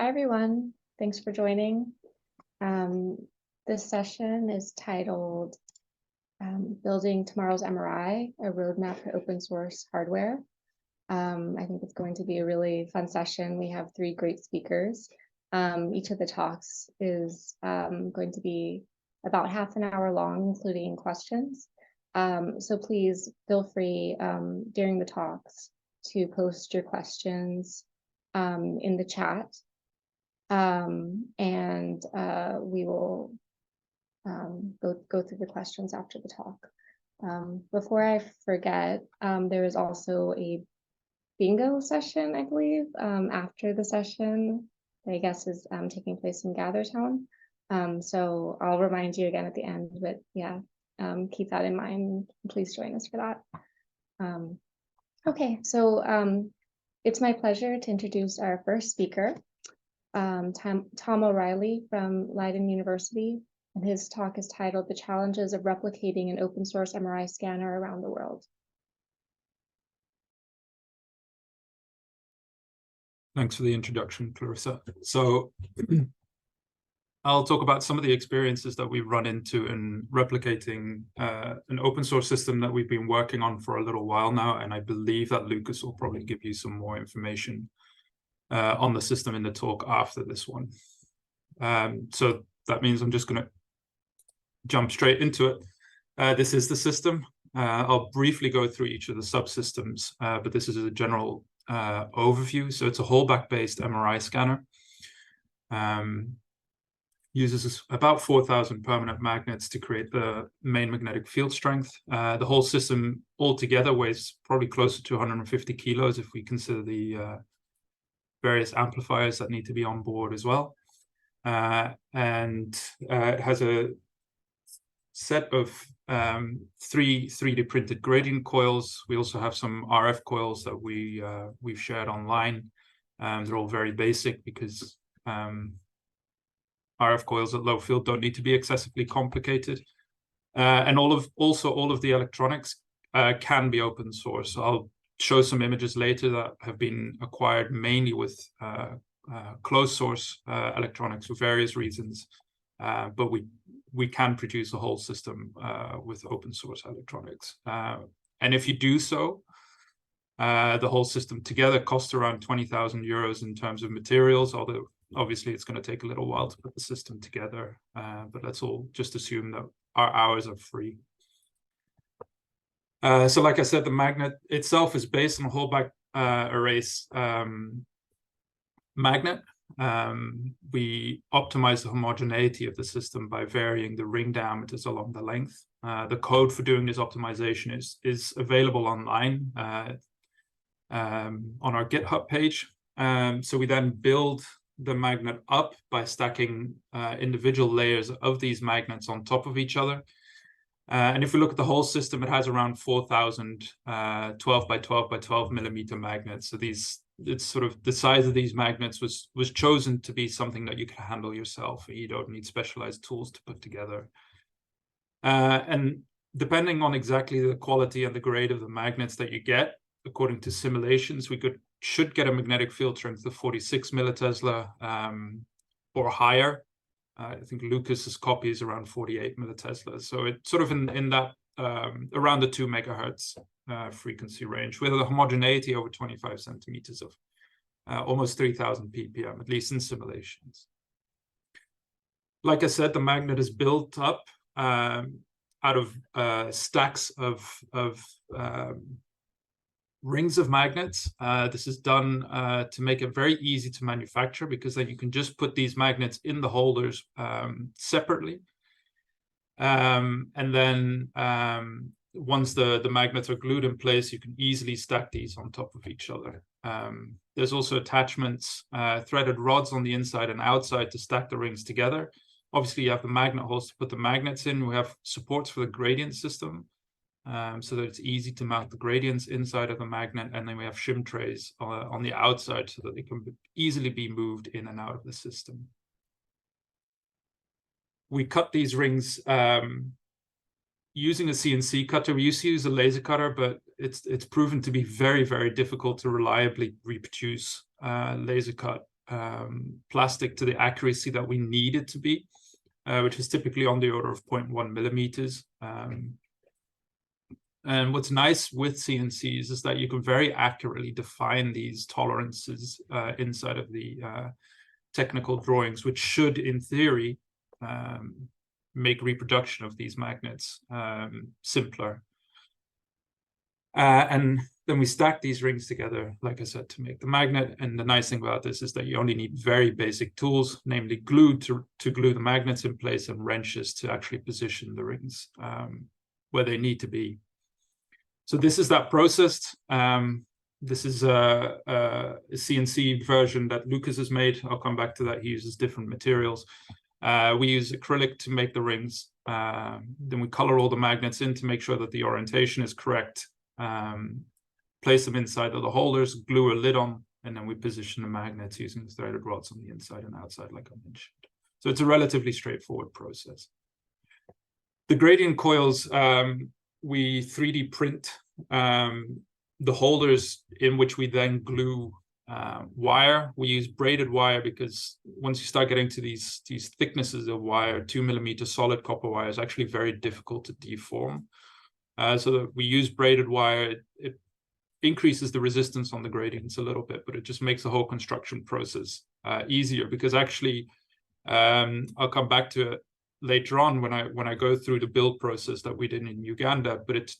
Hi, everyone. Thanks for joining. This session is titled Building Tomorrow's MRI, a Roadmap to Open Source Hardware. I think it's going to be a really fun session. We have three great speakers. Each of the talks is going to be about half an hour long, including questions. So please feel free during the talks to post your questions in the chat. We will go through the questions after the talk. Before I forget, there is also a bingo session, I believe, after the session that I guess is taking place in Gathertown. So I'll remind you again at the end, but yeah, keep that in mind. Please join us for that. Okay, so it's my pleasure to introduce our first speaker, Tom O'Reilly from Leiden University, and his talk is titled The Challenges of Replicating an Open Source MRI Scanner Around the World. Thanks for the introduction, Clarissa. So I'll talk about some of the experiences that we've run into in replicating an open source system that we've been working on for a little while now, and I believe that Lucas will probably give you some more information on the system in the talk after this one. So that means I'm just going to jump straight into it. This is the system. I'll briefly go through each of the subsystems, but this is a general overview. So it's a Holbach-based MRI scanner. Uses about 4,000 permanent magnets to create the main magnetic field strength. The whole system altogether weighs probably closer to 150 kilos if we consider the various amplifiers that need to be on board as well. And it has a set of 3D printed gradient coils. We also have some RF coils that we've shared online. They're all very basic because RF coils at low field don't need to be excessively complicated. And all of the electronics can be open source. I'll show some images later that have been acquired mainly with closed source electronics for various reasons, but we can produce a whole system with open source electronics. And if you do so, the whole system together costs around 20,000 euros in terms of materials, although obviously it's going to take a little while to put the system together, but let's all just assume that our hours are free. So like I said, the magnet itself is based on a Holbach arrays magnet. We optimize the homogeneity of the system by varying the ring diameters along the length. The code for doing this optimization is available online on our GitHub page. So we then build the magnet up by stacking individual layers of these magnets on top of each other. And if we look at the whole system, it has around 4,000 12 by 12 by 12 millimeter magnets. So it's sort of the size of these magnets was chosen to be something that you can handle yourself. You don't need specialized tools to put together. And depending on exactly the quality and the grade of the magnets that you get, according to simulations, we should get a magnetic field strength of 46 millitesla or higher. I think Lucas's copy is around 48 millitesla. So it's sort of in that around the 2 megahertz frequency range with a homogeneity over 25 centimeters of almost 3,000 ppm, at least in simulations. Like I said, the magnet is built up out of stacks of rings of magnets. This is done to make it very easy to manufacture, because then you can just put these magnets in the holders separately. And then once the magnets are glued in place, you can easily stack these on top of each other. There's also attachments, threaded rods on the inside and outside to stack the rings together. Obviously, you have the magnet holes to put the magnets in. We have supports for the gradient system, so that it's easy to mount the gradients inside of the magnet. And then we have shim trays on the outside so that they can easily be moved in and out of the system. We cut these rings using a CNC cutter. We used to use a laser cutter, but it's proven to be very, very difficult to reliably reproduce laser cut plastic to the accuracy that we need it to be, which is typically on the order of 0.1 millimeters. And what's nice with CNCs is that you can very accurately define these tolerances inside of the technical drawings, which should, in theory, make reproduction of these magnets simpler. And then we stack these rings together, like I said, to make the magnet. And the nice thing about this is that you only need very basic tools, namely glue to glue the magnets in place and wrenches to actually position the rings where they need to be. So this is that process. This is a CNC version that Lucas has made. I'll come back to that. He uses different materials. We use acrylic to make the rings. Then we color all the magnets in to make sure that the orientation is correct. Place them inside of the holders, glue a lid on, and then we position the magnets using threaded rods on the inside and outside, like I mentioned. So it's a relatively straightforward process. The gradient coils, we 3D print the holders in which we then glue wire. We use braided wire because once you start getting to these thicknesses of wire, 2 millimeter solid copper wire is actually very difficult to deform. So that we use braided wire. It increases the resistance on the gradients a little bit, but it just makes the whole construction process easier, because actually I'll come back to it later on when I go through the build process that we did in Uganda, but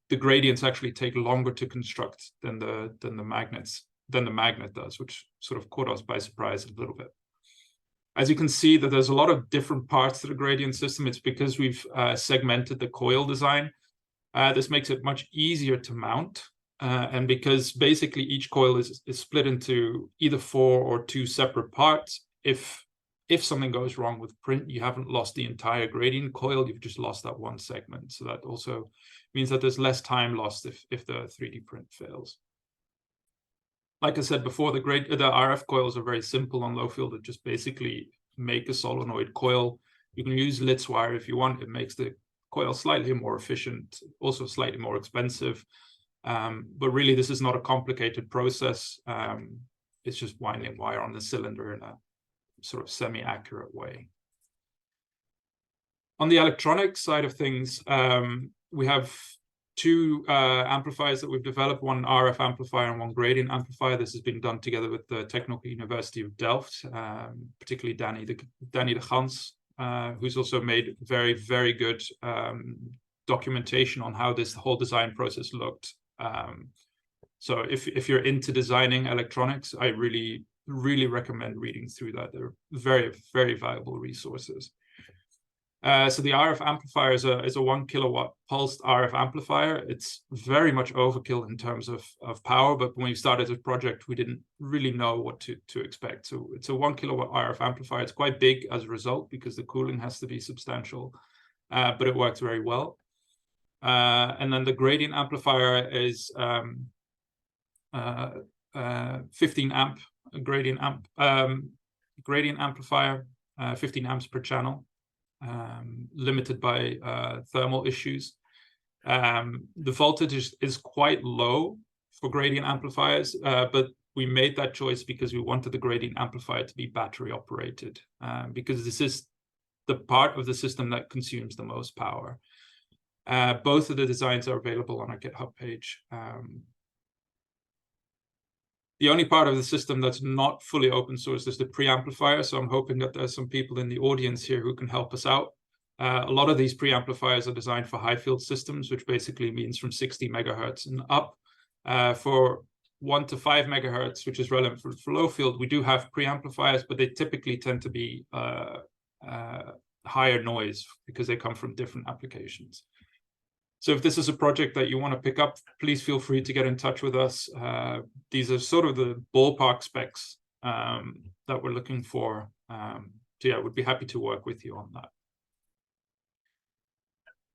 the gradients actually take longer to construct than the magnet does, which sort of caught us by surprise a little bit. As you can see, that there's a lot of different parts to the gradient system. It's because we've segmented the coil design. This makes it much easier to mount, and because basically each coil is split into either 4 or 2 separate parts. If something goes wrong with print, you haven't lost the entire gradient coil, you've just lost that one segment. So that also means that there's less time lost if the 3D print fails. Like I said before, the RF coils are very simple on low field. That just basically make a solenoid coil. You can use Litz wire if you want. It makes the coil slightly more efficient, also slightly more expensive. But really, this is not a complicated process. It's just winding wire on the cylinder in a sort of semi-accurate way. On the electronic side of things, we have 2 amplifiers that we've developed, one RF amplifier and one gradient amplifier. This has been done together with the Technical University of Delft, particularly Danny de Gans, who's also made very, very good documentation on how this whole design process looked. So if you're into designing electronics, I really recommend reading through that. They're very, very valuable resources. So the RF amplifier is a 1 kilowatt pulsed RF amplifier. It's very much overkill in terms of power, but when we started this project, we didn't really know what to expect. So it's a 1 kilowatt RF amplifier. It's quite big as a result because the cooling has to be substantial, but it works very well. And then the gradient amplifier is 15 amp gradient amplifier, 15 amps per channel. Limited by thermal issues. The voltage is quite low for gradient amplifiers, but we made that choice because we wanted the gradient amplifier to be battery operated, because this is the part of the system that consumes the most power. Both of the designs are available on our GitHub page. The only part of the system that's not fully open source is the preamplifier. So I'm hoping that there's some people in the audience here who can help us out. A lot of these preamplifiers are designed for high field systems, which basically means from 60 megahertz and up. For 1 to 5 megahertz, which is relevant for low field, we do have preamplifiers, but they typically tend to be higher noise because they come from different applications. So if this is a project that you want to pick up, please feel free to get in touch with us. These are sort of the ballpark specs that we're looking for. So yeah, we'd be happy to work with you on that.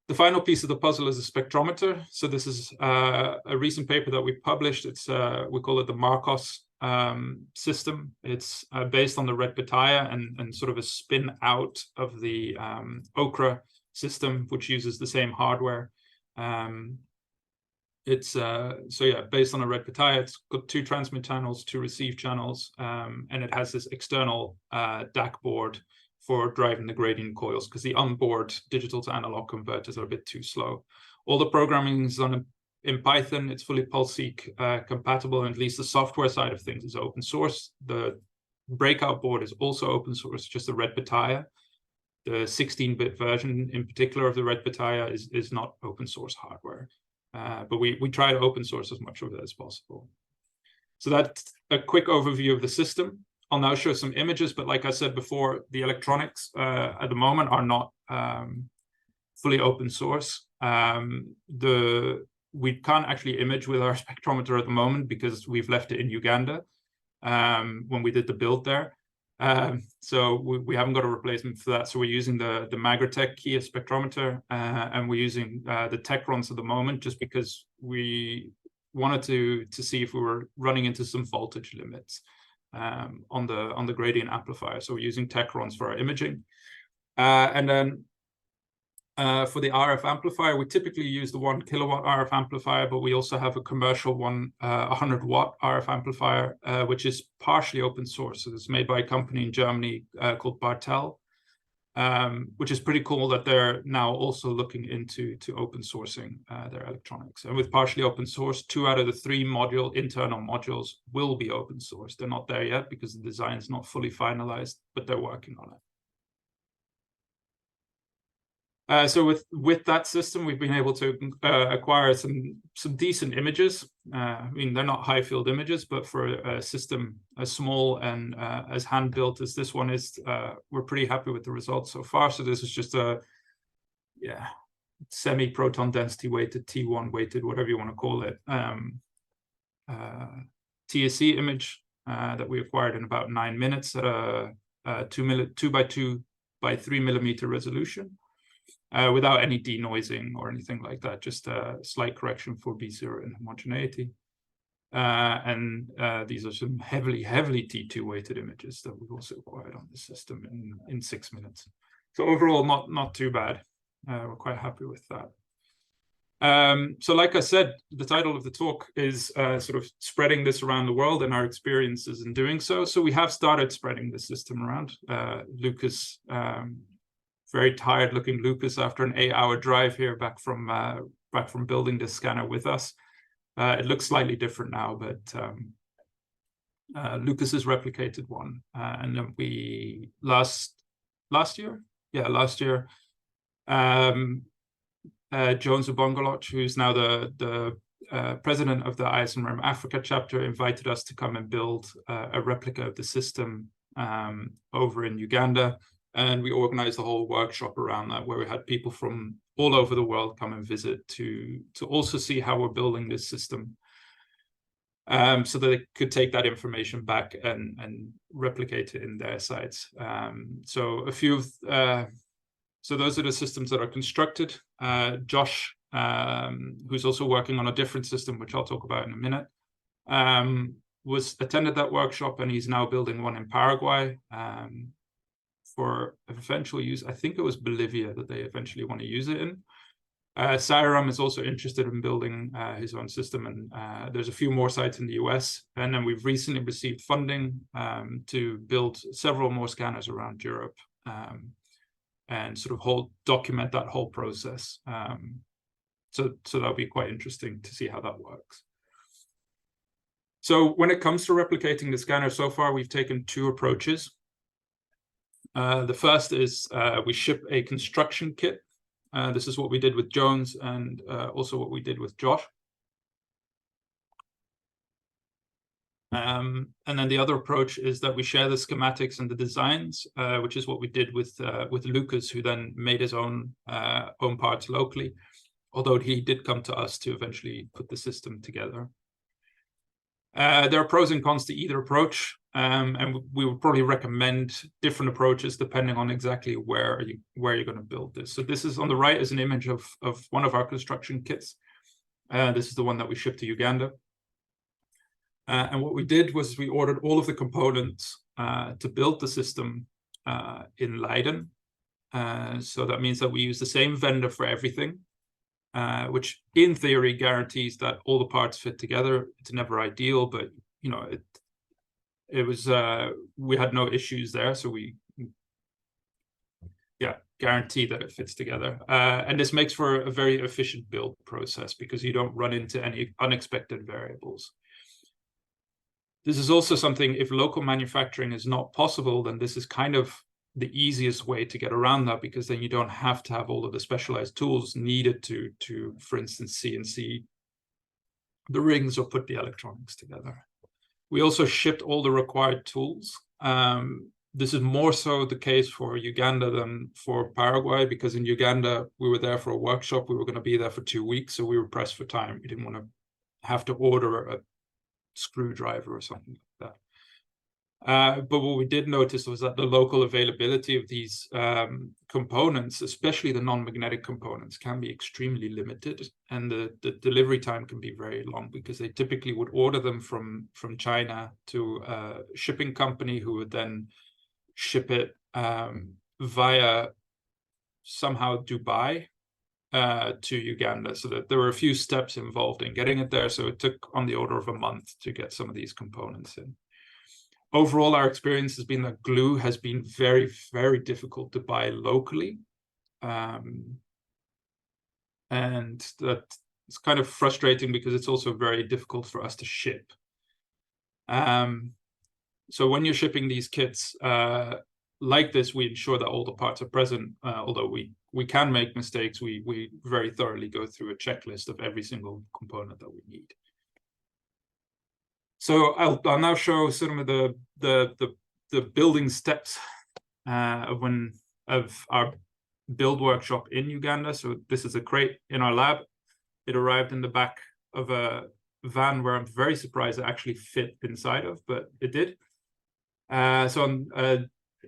The final piece of the puzzle is a spectrometer. So this is a recent paper that we published. It's we call it the Marcos system. It's based on the red pitaya and sort of a spin out of the Okra system, which uses the same hardware. it's so yeah, based on a red pitaya. It's got 2 transmit channels, 2 receive channels, and it has this external DAC board for driving the gradient coils, because the onboard digital to analog converters are a bit too slow. All the programming is done in Python. It's fully PulseSeq compatible, and at least the software side of things is open source. The breakout board is also open source, just the red pitaya. The 16-bit version in particular of the red pitaya is not open source hardware. But we try to open source as much of it as possible. So that's a quick overview of the system. I'll now show some images, but like I said before, the electronics at the moment are not fully open source. We can't actually image with our spectrometer at the moment because we've left it in Uganda when we did the build there. So we haven't got a replacement for that. So we're using the Magritech Kia spectrometer, and we're using the Tekrons at the moment, just because we wanted to see if we were running into some voltage limits on the gradient amplifier. So we're using Tekrons for our imaging, and then for the RF amplifier, we typically use the 1 kilowatt RF amplifier, but we also have a commercial one, 100-watt RF amplifier, which is partially open source. So it's made by a company in Germany called Bartel, which is pretty cool that they're now also looking into open sourcing their electronics. And with partially open source, 2 out of the 3 internal modules will be open source. They're not there yet because the design is not fully finalized, but they're working on it. So with that system, we've been able to acquire some decent images. I mean, they're not high field images, but for a system as small and as hand built as this one is, we're pretty happy with the results so far. So this is just a semi-proton density weighted, T1 weighted, whatever you want to call it, TSC image that we acquired in about 9 minutes at a 2 by 2 by 3 millimeter resolution. Without any denoising or anything like that, just a slight correction for B0 inhomogeneity. And these are some heavily T2 weighted images that we've also acquired on the system in 6 minutes. So overall, not too bad. We're quite happy with that. So like I said, the title of the talk is sort of spreading this around the world and our experiences in doing so. So we have started spreading the system around. Lucas, very tired looking Lucas after an 8-hour drive here back from building this scanner with us. It looks slightly different now, but Lucas has replicated one. And then we last year, Jones Ubongoloch, who's now the president of the ISMRM Africa chapter, invited us to come and build a replica of the system over in Uganda. And we organized a whole workshop around that, where we had people from all over the world come and visit to also see how we're building this system, so that they could take that information back and replicate it in their sites. So a few of so those are the systems that are constructed. Josh, who's also working on a different system, which I'll talk about in a minute, attended that workshop, and he's now building one in Paraguay. For eventual use, I think it was Bolivia that they eventually want to use it in. Sairam is also interested in building his own system, and there's a few more sites in the US. And then we've recently received funding to build several more scanners around Europe, and sort of document that whole process. So that'll be quite interesting to see how that works. So when it comes to replicating the scanner, so far we've taken 2 approaches. The first is we ship a construction kit. This is what we did with Jones, and also what we did with Josh. And then the other approach is that we share the schematics and the designs, which is what we did with Lucas, who then made his own parts locally, although he did come to us to eventually put the system together. There are pros and cons to either approach, and we would probably recommend different approaches depending on exactly where you're going to build this. So this is on the right is an image of one of our construction kits. This is the one that we shipped to Uganda. And what we did was we ordered all of the components to build the system in Leiden. So that means that we use the same vendor for everything. which in theory guarantees that all the parts fit together. It's never ideal, but you know, it was we had no issues there, so we guarantee that it fits together. And this makes for a very efficient build process because you don't run into any unexpected variables. This is also something, if local manufacturing is not possible, then this is kind of the easiest way to get around that, because then you don't have to have all of the specialized tools needed to for instance, CNC the rings or put the electronics together. We also shipped all the required tools. This is more so the case for Uganda than for Paraguay, because in Uganda, we were there for a workshop. We were going to be there for 2 weeks, so we were pressed for time. We didn't want to have to order a screwdriver or something like that. But what we did notice was that the local availability of these components, especially the non-magnetic components, can be extremely limited, and the delivery time can be very long, because they typically would order them from China to a shipping company who would then ship it via somehow Dubai to Uganda. So that there were a few steps involved in getting it there. So it took on the order of a month to get some of these components in. Overall, our experience has been that glue has been very, very difficult to buy locally. And that it's kind of frustrating because it's also very difficult for us to ship. So when you're shipping these kits like this, we ensure that all the parts are present. Although we can make mistakes, we very thoroughly go through a checklist of every single component that we need. So I'll now show some of the building steps of our build workshop in Uganda. So this is a crate in our lab. It arrived in the back of a van where I'm very surprised it actually fit inside of, but it did. So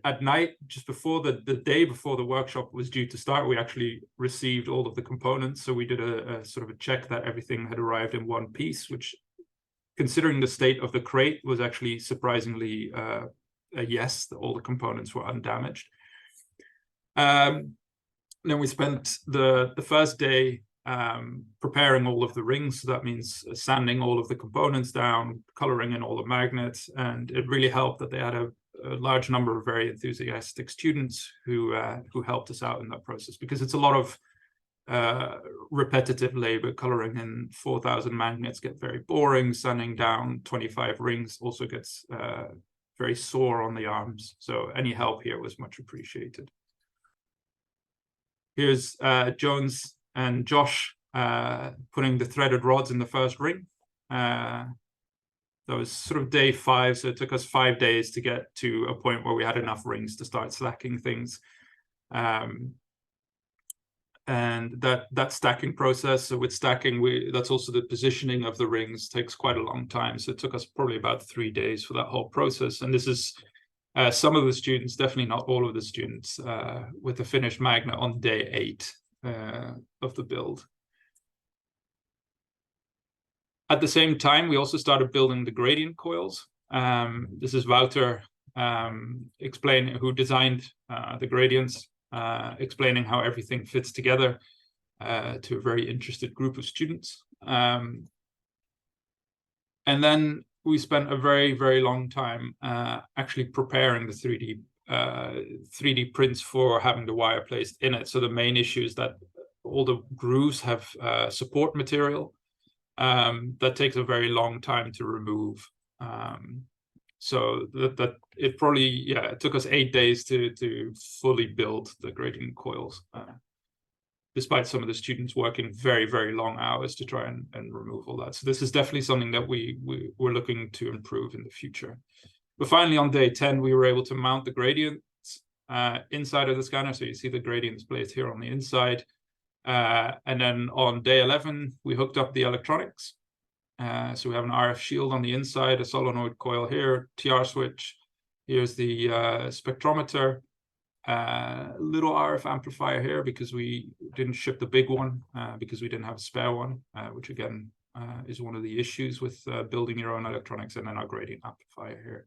at night, just before the day before the workshop was due to start, we actually received all of the components. So we did a sort of a check that everything had arrived in one piece, which, considering the state of the crate, was actually surprisingly a yes, that all the components were undamaged. Then we spent the first day preparing all of the rings. So that means sanding all of the components down, coloring in all the magnets, and it really helped that they had a large number of very enthusiastic students who helped us out in that process, because it's a lot of repetitive labor. Coloring in 4,000 magnets get very boring. Sanding down 25 rings also gets very sore on the arms. So any help here was much appreciated. Here's Jones and Josh putting the threaded rods in the first ring. That was sort of day 5, so it took us 5 days to get to a point where we had enough rings to start stacking things. And that stacking process, so with stacking, that's also the positioning of the rings, takes quite a long time. So it took us probably about 3 days for that whole process. And this is some of the students, definitely not all of the students, with the finished magnet on day 8 of the build. At the same time, we also started building the gradient coils. This is Wouter who designed the gradients, explaining how everything fits together to a very interested group of students. And then we spent a very, very long time actually preparing the 3D prints for having the wire placed in it. So the main issue is that all the grooves have support material that takes a very long time to remove. So that it probably, it took us 8 days to fully build the gradient coils, despite some of the students working very, very long hours to try and remove all that. So this is definitely something that we're looking to improve in the future. But finally, on day 10, we were able to mount the gradients inside of the scanner. So you see the gradients placed here on the inside. And then on day 11, we hooked up the electronics. So we have an RF shield on the inside, a solenoid coil here, TR switch. Here's the spectrometer, little RF amplifier here because we didn't ship the big one because we didn't have a spare one, which again is one of the issues with building your own electronics, and then our gradient amplifier here.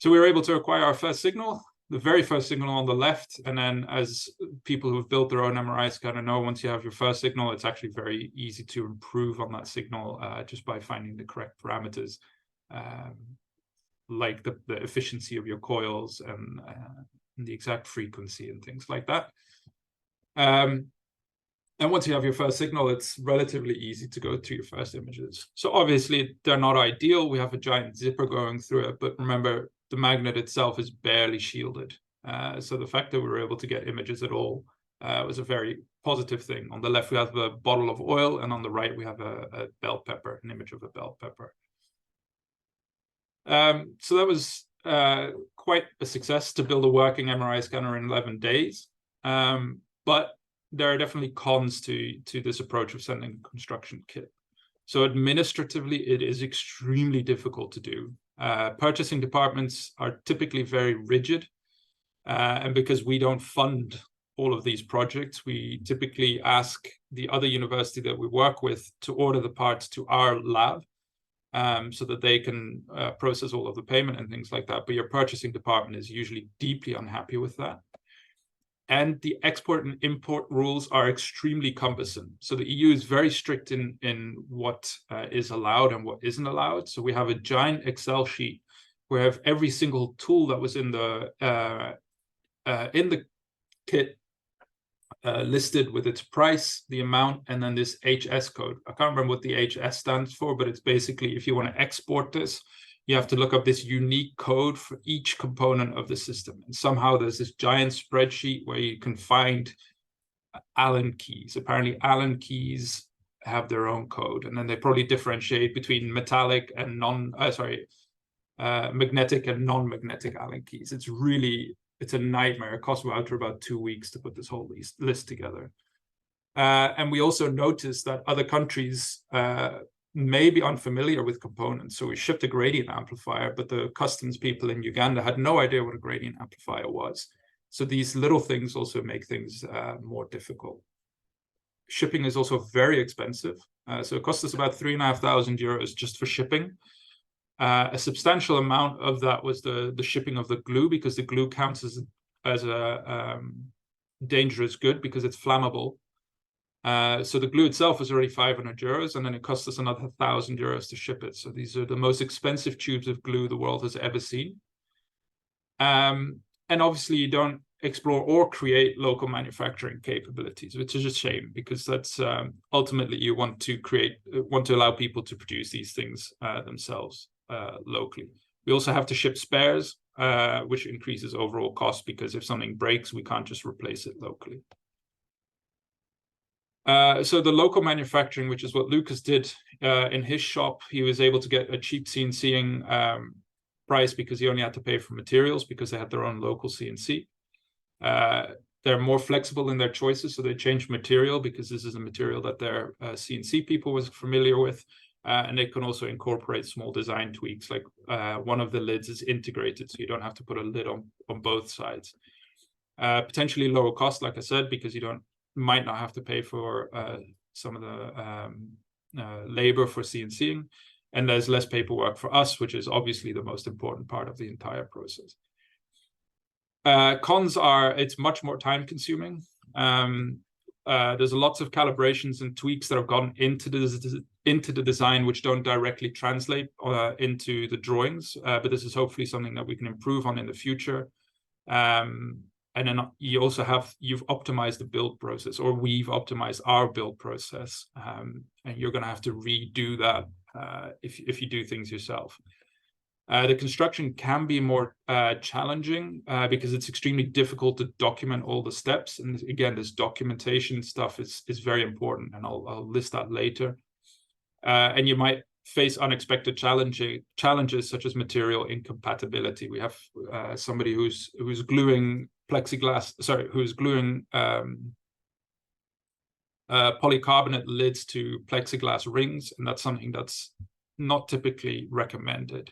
So we were able to acquire our first signal. the very first signal on the left, and then as people who have built their own MRI scanner know, once you have your first signal, it's actually very easy to improve on that signal just by finding the correct parameters, like the efficiency of your coils and the exact frequency and things like that. And once you have your first signal, it's relatively easy to go to your first images. So obviously they're not ideal. We have a giant zipper going through it, but remember, the magnet itself is barely shielded. So the fact that we were able to get images at all was a very positive thing. On the left, we have a bottle of oil, and on the right, we have a bell pepper, an image of a bell pepper. So that was quite a success to build a working MRI scanner in 11 days. But there are definitely cons to this approach of sending a construction kit. So administratively, it is extremely difficult to do. Purchasing departments are typically very rigid. And because we don't fund all of these projects, we typically ask the other university that we work with to order the parts to our lab so that they can process all of the payment and things like that. But your purchasing department is usually deeply unhappy with that. And the export and import rules are extremely cumbersome. So the EU is very strict in what is allowed and what isn't allowed. So we have a giant Excel sheet where we have every single tool that was in the kit listed with its price, the amount, and then this HS code. I can't remember what the HS stands for, but it's basically if you want to export this, you have to look up this unique code for each component of the system. And somehow there's this giant spreadsheet where you can find Allen keys. Apparently Allen keys have their own code, and then they probably differentiate between metallic and magnetic and non-magnetic Allen keys. It's a nightmare. It costs about 2 weeks to put this whole list together. And we also noticed that other countries may be unfamiliar with components. So we shipped a gradient amplifier, but the customs people in Uganda had no idea what a gradient amplifier was. So these little things also make things more difficult. Shipping is also very expensive. So it cost us about 3,500 euros just for shipping. A substantial amount of that was the shipping of the glue, because the glue counts as a dangerous good because it's flammable. So the glue itself was already 500 euros, and then it cost us another 1,000 euros to ship it. So these are the most expensive tubes of glue the world has ever seen. And obviously you don't explore or create local manufacturing capabilities, which is a shame, because that's ultimately you want to allow people to produce these things themselves locally. We also have to ship spares, which increases overall cost, because if something breaks, we can't just replace it locally. So the local manufacturing, which is what Lucas did in his shop, he was able to get a cheap CNCing price because he only had to pay for materials because they had their own local CNC. They're more flexible in their choices, so they changed material because this is a material that their CNC people was familiar with. And they can also incorporate small design tweaks, like one of the lids is integrated, so you don't have to put a lid on both sides. Potentially lower cost, like I said, because you might not have to pay for some of the labor for CNCing, and there's less paperwork for us, which is obviously the most important part of the entire process. Cons are it's much more time consuming. There's lots of calibrations and tweaks that have gone into the design which don't directly translate into the drawings, but this is hopefully something that we can improve on in the future. And then you've optimized the build process, or we've optimized our build process, and you're going to have to redo that if you do things yourself. The construction can be more challenging because it's extremely difficult to document all the steps. And again, this documentation stuff is very important, and I'll list that later. And you might face unexpected challenges such as material incompatibility. We have somebody who's gluing polycarbonate lids to plexiglass rings, and that's something that's not typically recommended.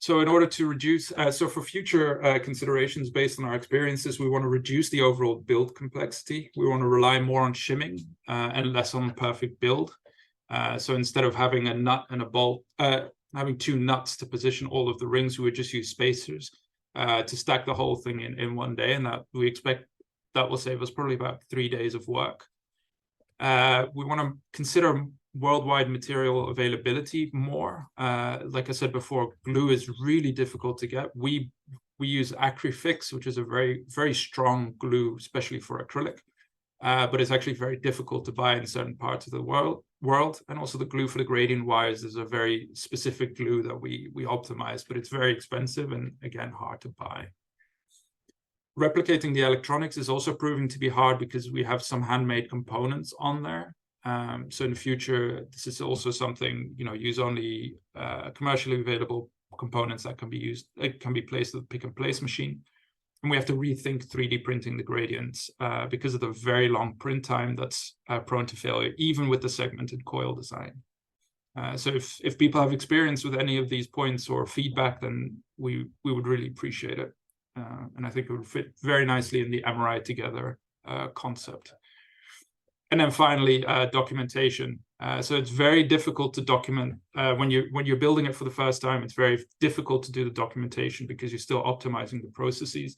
So in order to reduce, so for future considerations based on our experiences, we want to reduce the overall build complexity. We want to rely more on shimming and less on perfect build. So instead of having a nut and a bolt, having 2 nuts to position all of the rings. We would just use spacers to stack the whole thing in one day, and that we expect that will save us probably about 3 days of work. We want to consider worldwide material availability more. Like I said before, glue is really difficult to get. We use Acrifix, which is a very, very strong glue, especially for acrylic. But it's actually very difficult to buy in certain parts of the world. And also the glue for the gradient wires is a very specific glue that we optimize, but it's very expensive and, again, hard to buy. Replicating the electronics is also proving to be hard because we have some handmade components on there. So in the future, this is also something, use only commercially available components that can be used. It can be placed with a pick and place machine. And we have to rethink 3D printing the gradients because of the very long print time that's prone to failure, even with the segmented coil design. So if people have experience with any of these points or feedback, then we would really appreciate it. And I think it would fit very nicely in the MRI together concept. And then finally, documentation. So it's very difficult to document when you're building it for the first time. It's very difficult to do the documentation because you're still optimizing the processes.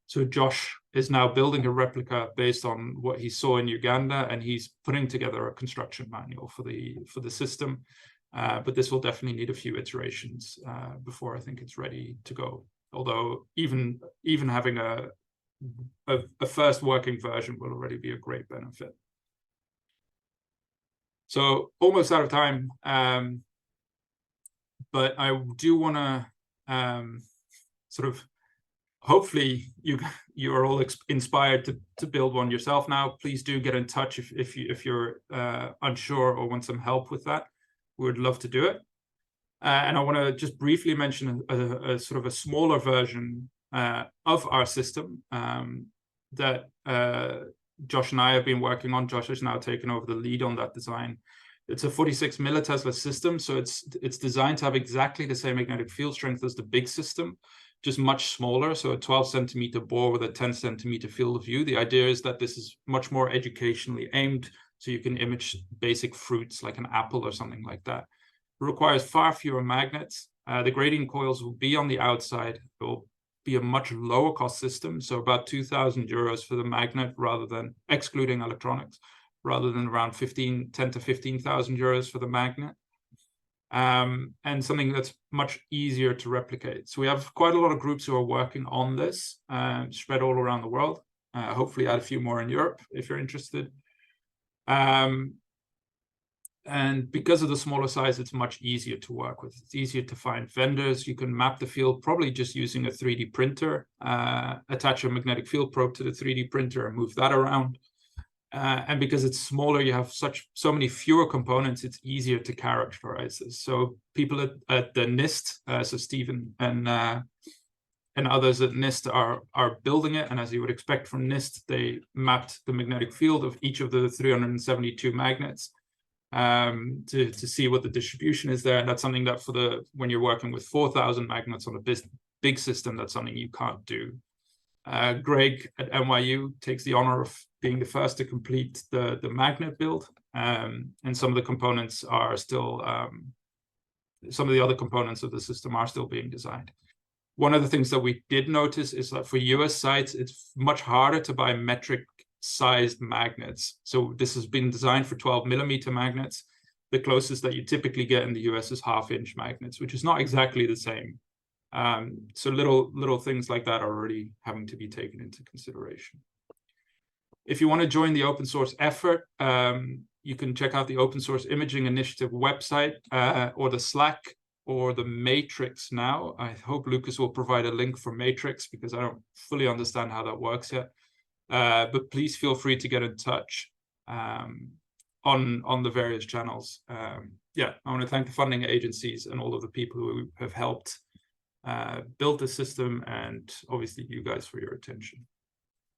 So Josh is now building a replica based on what he saw in Uganda, and he's putting together a construction manual for the system. But this will definitely need a few iterations before I think it's ready to go. Although even having a first working version will already be a great benefit. So almost out of time, but I do want to sort of, hopefully you are all inspired to build one yourself now. Please do get in touch if you're unsure or want some help with that. We would love to do it. And I want to just briefly mention a sort of a smaller version of our system that Josh and I have been working on. Josh has now taken over the lead on that design. It's a 46 millitesla system, so it's designed to have exactly the same magnetic field strength as the big system, just much smaller. So a 12 centimeter bore with a 10 centimeter field of view. The idea is that this is much more educationally aimed, so you can image basic fruits like an apple or something like that. It requires far fewer magnets. The gradient coils will be on the outside. It will be a much lower cost system, so about 2,000 euros for the magnet, rather than excluding electronics, rather than around 10 to 15,000 euros for the magnet. And something that's much easier to replicate. So we have quite a lot of groups who are working on this, spread all around the world. Hopefully add a few more in Europe if you're interested. And because of the smaller size, it's much easier to work with. It's easier to find vendors. You can map the field probably just using a 3D printer, attach a magnetic field probe to the 3D printer and move that around. And because it's smaller, you have so many fewer components, it's easier to characterize this. So people at the NIST, so Stephen and others at NIST are building it. And as you would expect from NIST, they mapped the magnetic field of each of the 372 magnets to see what the distribution is there. And that's something that when you're working with 4,000 magnets on a big system, that's something you can't do. Greg at NYU takes the honor of being the first to complete the magnet build, and some of the components are still, some of the other components of the system are still being designed. One of the things that we did notice is that for US sites, it's much harder to buy metric sized magnets. So this has been designed for 12 millimeter magnets. The closest that you typically get in the US is 1/2 inch magnets, which is not exactly the same. So little things like that are already having to be taken into consideration. If you want to join the open source effort, you can check out the Open Source Imaging Initiative website, or the Slack, or the Matrix now. I hope Lucas will provide a link for Matrix because I don't fully understand how that works yet. But please feel free to get in touch on the various channels. Yeah, I want to thank the funding agencies and all of the people who have helped build the system, and obviously you guys for your attention.